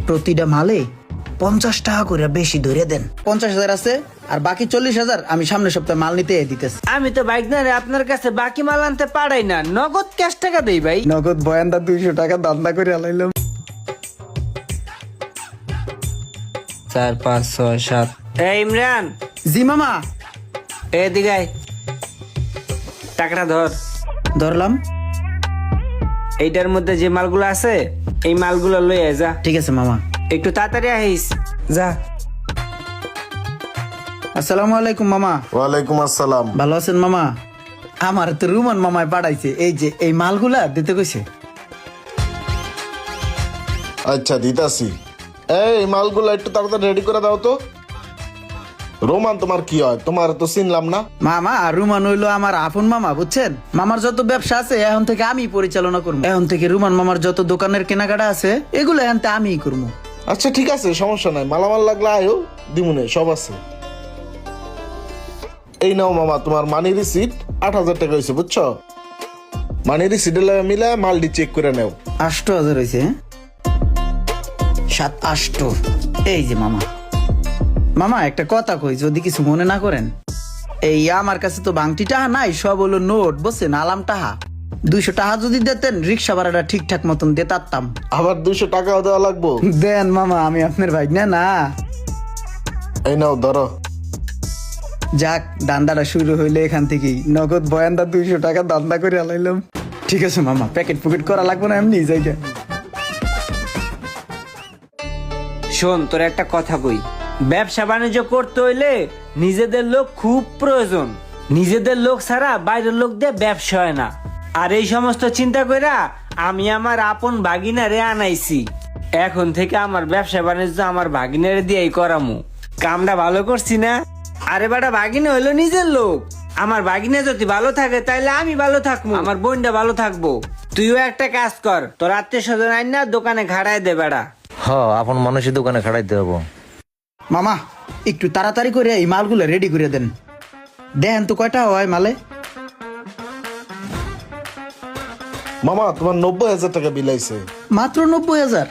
প্রতিটা মালে 50 টাকা করে বেশি ধরে দেন। 50,000 আছে আর বাকি 40,000 আমি সামনের সপ্তাহে মাল নিতে দিতেছি। আমি তো বাইক না রে, আপনার কাছে বাকি মাল আনতে পারাই না, নগদ ক্যাশ টাকা দেই ভাই। নগদ বয়ানদা 200 টাকা দান্দা করে আলাইলাম। 4 5 6 7। এই ইমরান, জি মামা। এদিকে আয়, টাকাটা ধর। ধরলাম। এইটার মধ্যে যে মালগুলো আছে এই মালগুলো লয়ে যা। ঠিক আছে মামা। একটু তাড়াতাড়ি আহিস, যা। আসসালামু আলাইকুম মামা। ওয়ালাইকুম আসসালাম। ভালো আছেন মামা? আমার তো রুমান মামায় পাঠাইছে, এই যে এই মালগুলা দিতে কইছে। আচ্ছা দিতাছি। এই মালগুলো একটু তাড়াতাড়ি রেডি করে দাও তো। রোমান তোমার কি হয়? তোমার তো চিনলাম না। মামা রুমান হইলো আমার আপন মামা, বুঝছেন? মামার যত ব্যবসা আছে এখন থেকে আমি পরিচালনা করবো। এখন থেকে রুমান মামার যত দোকানের কেনাকাটা আছে এগুলো এখন থেকে আমিই করবো। আচ্ছা ঠিক আছে, সমস্যা নাই। মালামাল লাগলে আয়ো, দিমুনে সব আছে। এই নাও মামা তোমার মানি রিসিট। 8,000 টাকা হয়েছে, বুঝছো? মানি রিসিট মিলে মালটি চেক করে নেও। 8,000 হয়েছে। 7 8। এই যে মামা। মামা একটা কথা কই, যদি কিছু মনে না করেন, এই আমার কাছে তো বাংটি টাহা নাই, সব হলো নোট, বুঝছেন? আলাম টাহা। 200 টাকা যদি দিতেন রিক্সা ভাড়াটা ঠিকঠাক মতন দিতাম। আবার 200 টাকাও দেওয়া লাগবো? দেন মামা, আমি আপনার ভাই না। এই নাও ধরো। যাক, দান্দাটা শুরু হইলে এখান থেকেই। নগদ বয়ানদা 200 টাকা দান্দা করে আলাইলাম। ঠিক আছে মামা, প্যাকেট পুকেট করা লাগবে না, এমনি জায়গা। শোন, তোর একটা কথা কই, ব্যবসা বাণিজ্য করতে হইলে নিজেদের লোক খুব প্রয়োজন। নিজেদের লোক ছাড়া বাইরের লোক দিয়ে ব্যবসা হয় না। আর এই সমস্ত চিন্তা কইরা আমি আমার আপন ভাগিনারে আনাইছি। এখন থেকে আমার ব্যবসা বাণিজ্য আমার ভাগিনারে দিয়েই করামু। কামটা ভালো করছি না? আরে বেটা, ভাগিনা হইলো নিজের লোক। আমার ভাগিনা যদি ভালো থাকে তাইলে আমি ভালো থাকবো, আমার বোনটা ভালো থাকবো। তুইও একটা কাজ কর, তোর আত্মীয় স্বজন আইন না দোকানে ঘাড়ায় দে বেড়া। আপন মানুষের দোকানে খাড়াইতে হবো। মামা একটু তাড়াতাড়ি করে এই মালগুলো রেডি করে দেন। দেন তো কয়টা হয় মালে? মামা তোমার 90,000 টাকা বিল আইছে। মাত্র 90,000?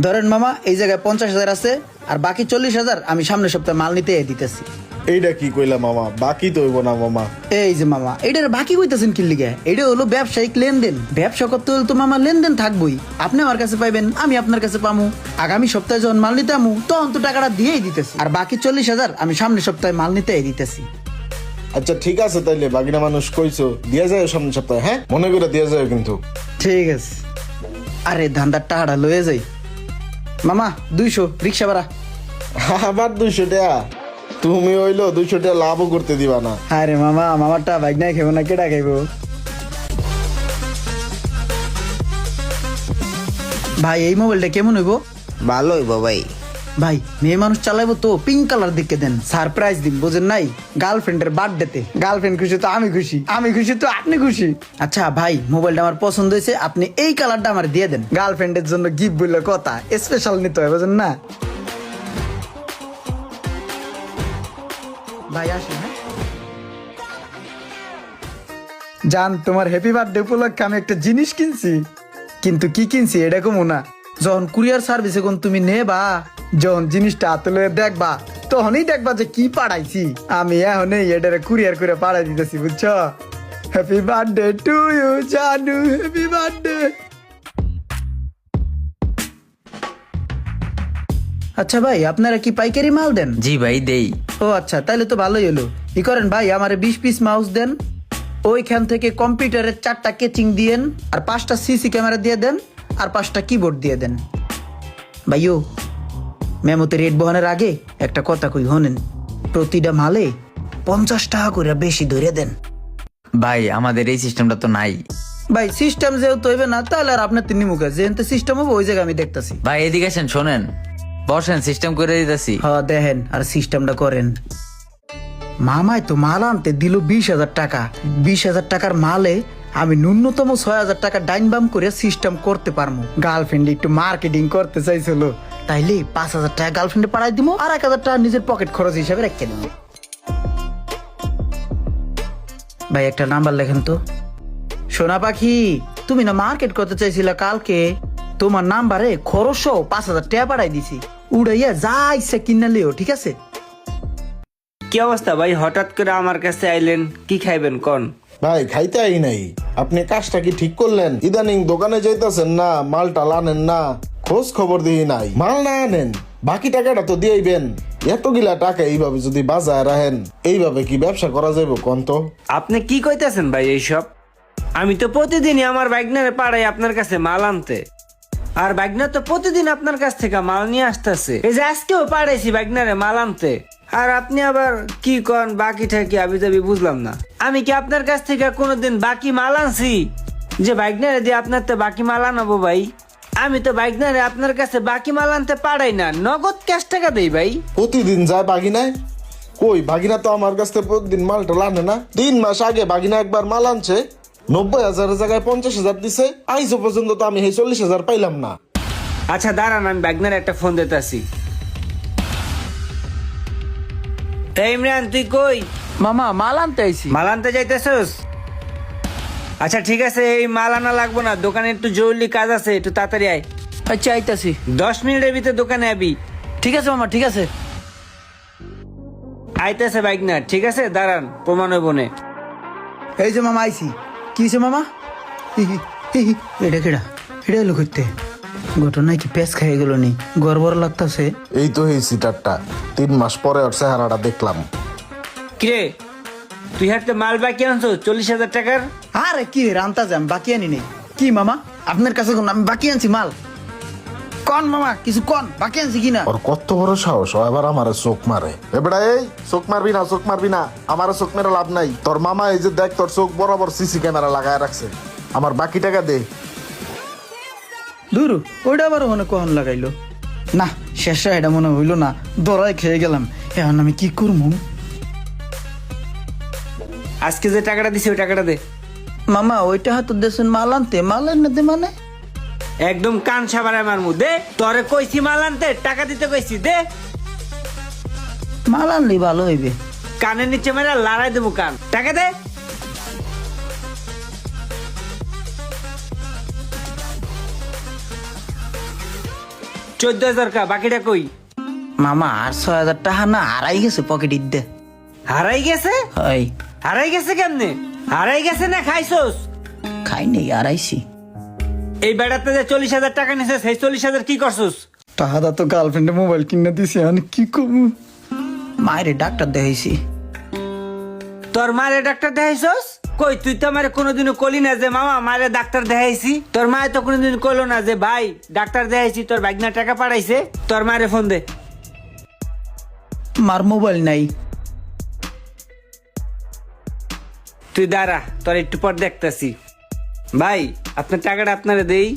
ধরেন মামা, এই জায়গায় 50,000 আছে আর বাকি 40,000 আমি সামনের সপ্তাহে মাল নিতে দিতেছি। এইটা কি কইলা মামা? বাকি তো হইব না মামা। এই যে মামা, এটার বাকি কইতেছেন কি লিগে? এটা হলো ব্যবসায়িক লেনদেন। ব্যবসা করতে হলে তো মামা লেনদেন থাকবই। আপনি আমার কাছে পাইবেন, আমি আপনার কাছে পামু। আগামী সপ্তাহে যখন মাল নিতে আমু তখন তো টাকাটা দিয়েই দিতেছি। আর বাকি 40,000 আমি সামনের সপ্তাহে মাল নিতে দিতেছি। আচ্ছা ঠিক আছে, তাইলে বাকিনা মানুষ কইছো দিয়া যায় সামনের সপ্তাহে। হ্যাঁ, মনে করে দিয়া যায় কিন্তু। ঠিক আছে। আরে ধান্দার টাকাটা লয়ে যাই। মামা 200 রিক্সা ভাড়া। আবার 200 টাকা? তুমি হইলো 200 টাকা লাভও করতে দিবা না। আরে মামা, মামারটা বাইক নাই খাইবো না, কেটা খাইবো? ভাই এই মোবাইলটা কেমন হইব? ভালো হইব ভাই। ভাই মেয়ে মানুষ চালাইবো তো পিঙ্ক কালার দেখে দেন, সারপ্রাইজ দিন, বুঝেন নাই? গার্লফ্রেন্ডের বার্থডেতে। গার্লফ্রেন্ড খুশি তো আমি খুশি, আমি খুশি তো আপনি খুশি। আচ্ছা ভাই, মোবাইলটা আমার পছন্দ হয়েছে, আপনি এই কালারটা আমার দিয়ে দেন। গার্লফ্রেন্ডের জন্য গিফট বললে কথা, স্পেশাল নিতে হয়, বুঝেন না? ভাই আসি। হ্যাঁ জান, তোমার হ্যাপি বার্থডে উপলক্ষে আমি একটা জিনিস কিনছি, কিন্তু কি কিনছি এটা কমু না। যখন কুরিয়ার সার্ভিসে কোন তুমি নেবা, যখন জিনিসটা হাতে লয়ে দেখবা, তখনই দেখবা যে কি পাঠাইছি আমি। এখনই এটারে কুরিয়ার করে পাঠাই দিতেছি, বুঝছো? হ্যাপি বার্থডে টু ইউ জানু, হ্যাপি বার্থডে। আচ্ছা ভাই, আপনারা কি পাইকারি মাল দেন? জি ভাই দেই। ও আচ্ছা, তাহলে তো ভালোই হলো। ই করেন ভাই, আমারে 20 পিস মাউস দেন। ওইখান থেকে কম্পিউটারের 4টা কেচিং দিয়েন, আর 5টা সিসি ক্যামেরা দিয়ে দেন, আর 5টা কিবোর্ড দিয়ে দেন। ভাইও, মেমোতে রেট বহানের আগে একটা কথা কই, হনেন? প্রতিটা মালে 50 টাকা করে বেশি ধরে দেন। ভাই আমাদের এই সিস্টেমটা তো নাই। ভাই সিস্টেম যেহেতু হইবে না, তাহলে আর আপনার তিন মুখে যেহেতু সিস্টেম হবে ওই জায়গায় আমি দেখতেছি। ভাই এদিকে আসেন, শোনেন, বসেন, সিস্টেম করে দিতেছি। হ্যাঁ দেখেন, আর সিস্টেমটা করেন। মামাই তো মাল আনতে দিল 20,000 টাকা। 20,000 টাকার মালে আমি ন্যূনতম 6,000 টাকা ডাইন বাম করে সিস্টেম করতে পারবো। গার্লফ্রেন্ড একটু মার্কেটিং করতে চাইছিল, তাইলে 5,000 টাকা গার্লফ্রেন্ডে পাঠাই দিব, আর 1,000 টাকা নিজের পকেট খরচ হিসাবে রেখে দেবো। ভাই একটা নাম্বার লেখেন তো। সোনা পাখি, তুমি না মার্কেট করতে চাইছিলা কালকে, তোমার নাম্বারে খরচ 5,000 টাকা পাঠাই দিছি, উড়াইয়া যা ইচ্ছা কিনা লিও, ঠিক আছে? কি অবস্থা ভাই, হঠাৎ করে আমার কাছে আইলেন, কি খাইবেন কোন? ভাই খাইতে আই নাই, আপনি কাজটা কি ঠিক করলেন? ইদানিং দোকানে যাইতেছেন না, মালটা আনেন না, খোঁজ খবর দিই নাই। মাল না আনেন, বাকি টাকাটা তো দিয়েইবেন। এতগুলা টাকা এইভাবে যদি বাজায় রাখেন, এইভাবে কি ব্যবসা করা যাবে কোন তো? আপনি কি কইতাছেন ভাই এইসব? আমি তো প্রতিদিনই আমার বাইকনারে পাড়াই আপনার কাছে মাল আনতে, আর বাইকনা তো প্রতিদিন আপনার কাছ থেকে মাল নিয়ে আসতেছে। এই যে আজকেও পাড়াইছি বাইকনারে মাল আনতে, আর আপনি আবার কি কন বাকি ঠাকি আবি যাবি বুঝলাম না। আমি কি আপনার কাছ থেকে কোনোদিন বাকি মাল আনছি যে বাইকনারে দিয়ে আপনার তো বাকি মাল আনাবো ভাই? আমি তো বাইকনারে আপনার কাছে বাকি মাল আনতে পারাই না, নগদ ক্যাশ টাকা দেই ভাই। প্রতিদিন যায় বাগিনায়? কই, বাগিনা তো আমার কাছ থেকে প্রতিদিন মালটা আনে না। 3 মাস আগে বাগিনা একবার মাল আনছে, 90,000 জায়গায় 50,000 দিছে। আইজো পর্যন্ত তো আমি 40,000 পাইলাম না। আচ্ছা দাঁড়ান, আমি বাইকনারে একটা ফোন দিতেছি। ইমরান তুই কই? মামা মাল আনতে আইছি। মাল আনতে যাইতেছস? আচ্ছা ঠিক আছে, এই মাল আনা লাগবো না, দোকানে একটু জরুরি কাজ আছে, একটু তাড়াতাড়ি আয়। আচ্ছা আইতাছি। 10 মিনিটের ভিতরে দোকানে আবি। ঠিক আছে মামা, ঠিক আছে। আইতেছে বাইক না, ঠিক আছে দাঁড়ান, প্রমাণ হইব নে। এই যে মামা আইছি। কি হয়েছে মামা? এটা কেডা? এটা এলো করতে ঘটনায় কি পেস খাইয়ে গেল নি? গড়বড় লাগতাছে। এই তো এই সিটারটা 3 মাস পরে ওর চেহারাটা দেখলাম। কিরে তুই হাতে মাল বাকি আনছো 40,000 টাকার? আরে কি রান্তা যাম, বাকি আনি নেই। কি মামা আপনার কাছে কোন আমি বাকি আনছি মাল? কন মামা কিছু কন, বাকি আনছি কিনা? ওর কত বড় সাহস, ও এবার আমার চোখ মারে। এবড়া এই চোখ মারবি না, চোখ মারবি না, আমার চোখ মেরে লাভ নাই। তোর মামা এই যে দেখ, তোর চোখ বরাবর সিসি ক্যামেরা লাগায় রাখছে। আমার বাকি টাকা দে। দূর, ওইটা আবার মনে কখন লাগাইলো না, শেষে এটা মনে হইলো না, দরাই খেয়ে গেলাম। এখন আমি কি করবো? আজকে যে টাকাটা দিছি ওই টাকাটা দে। মামা ওইটা হাত দেশের মাল আনতে, মাল আনতে মানে একদম কান সাবারে মারমু, দে। তোরে কইছি মাল আনতে, টাকা দিতে কইছি, দে। মাল আনলেই ভালো হইবে। কানের নিচে মেরে লড়াই দেবো কান, টাকা দে। $14,000 কা, বাকিটা কই? মামা আর 6,000 টাকা না হারাই গেছে পকেটে দে। হারাই গেছে? হাই হারাই গেছে কেমনে? হারাই গেছে না খাইছস? খাই নেই, হারাইছি। এই বেড়াতে যে 40,000 টাকা নিছে, সেই 40,000 কি করছস? টাকা তো গার্লফ্রেন্ডে মোবাইল কিনে দিছি, আমি কি করবো? মায়ের ডাক্তার দেখাইছি। তোর মারে ডাক্তার দেখাইছস? কই তুই তো আমারে কোনোদিনও কলি না যে মামা মারে ডাক্তার দেখাইছি। তোর মায়ে তো কোনোদিন কইলো না যে ভাই ডাক্তার দেখাইছি, তোর বাইকনা টাকা পাঠাইছে। তোর মারে ফোন দে। মার মোবাইল নাই। তুই দাঁড়া, তোর একটু পর দেখতেছি। ভাই আপনার টাকাটা আপনারে দেই,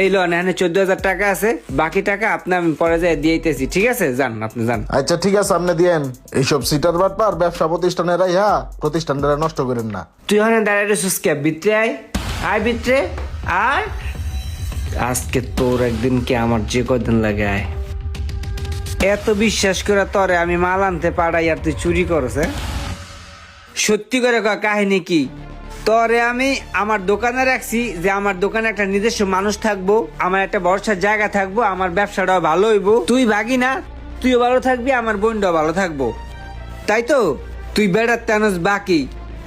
এই লোন এখানে 14,000 টাকা আছে, বাকি টাকা আপনার আমি পরে যাই দিয়েছি, ঠিক আছে? যান আপনি যান। আচ্ছা ঠিক আছে, আপনি দিয়েন। এইসব সিটার বাটপার ব্যবসা প্রতিষ্ঠানের প্রতিষ্ঠানটা নষ্ট করেন না। তুই ওখানে দাঁড়ায় রয়েছিস কে? ভিতরে আয়, আয় ভিতরে আয়। আজকে তোর একদিন কি আমার যে কদিন লাগে আয়। এত বিশ্বাস করে তোরে আমি মাল আনতে পারাই আর তুই চুরি করছে? সত্যি করে কয় কাহিনী কি? তোরে আমি আমার দোকানে রাখছি যে আমার দোকানে একটা নিজস্ব মানুষ থাকবো, আমার একটা ভরসার জায়গা থাকবো, আমার ব্যবসাটাও ভালো হইব। তুই ভাগি না, তুইও ভালো থাকবি, আমার বোনটাও ভালো থাকবো, তাই তো? তুই বেড়ার তেনস বাকি,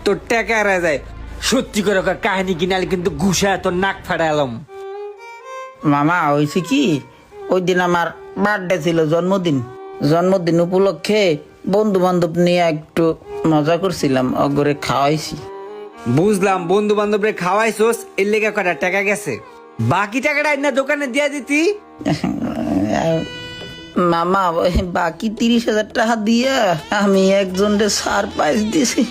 তোর টাকা এরা যায়। সত্যি করে কয় কাহিনী কি, নাহলে কিন্তু ঘুষা তোর নাক ফাটালাম। মামা হয়েছে কি, ওই দিন আমার বার্থডে ছিল, জন্মদিন উপলক্ষে বন্ধু বান্ধব নিয়ে একটু মজা করছিলাম, অগরে খাওয়াইছি। বুঝলাম, বন্ধু বান্ধবরে খাওয়াইছোস, এর লেগে কটা টাকা গেছে, বাকি টাকাটা না দোকানে দিয়ে দিতি। মামা ওই বাকি 30,000 টাকা দিয়ে আমি একজনকে সারপ্রাইজ দিছি।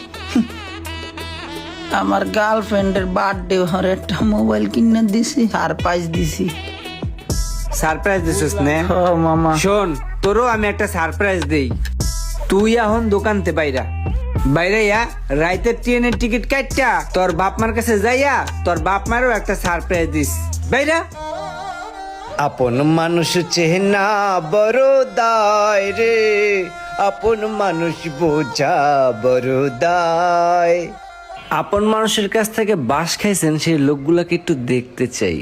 আমার গার্লফ্রেন্ডের বার্থডে হর একটা মোবাইল কিনে দিছি, সারপ্রাইজ দিছি। সারপ্রাইজ দিছিস না? ও মামা শোন, তোরও আমি একটা সারপ্রাইজ দেই। তুই এখন দোকানতে বাইরে রাইতের ট্রেনের টিকিট কাটটা তোর বাপ মার কাছে যাইয়া তোর বাপ মারও একটা সারপ্রাইজ দিস। বাইরা আপন মানুষ চেনা বড় দায় রে, আপন মানুষ বোঝা বড় দায়। আপন মানুষের কাছ থেকে বাস খাইছেন সেই লোকগুলাকে একটু দেখতে চাই।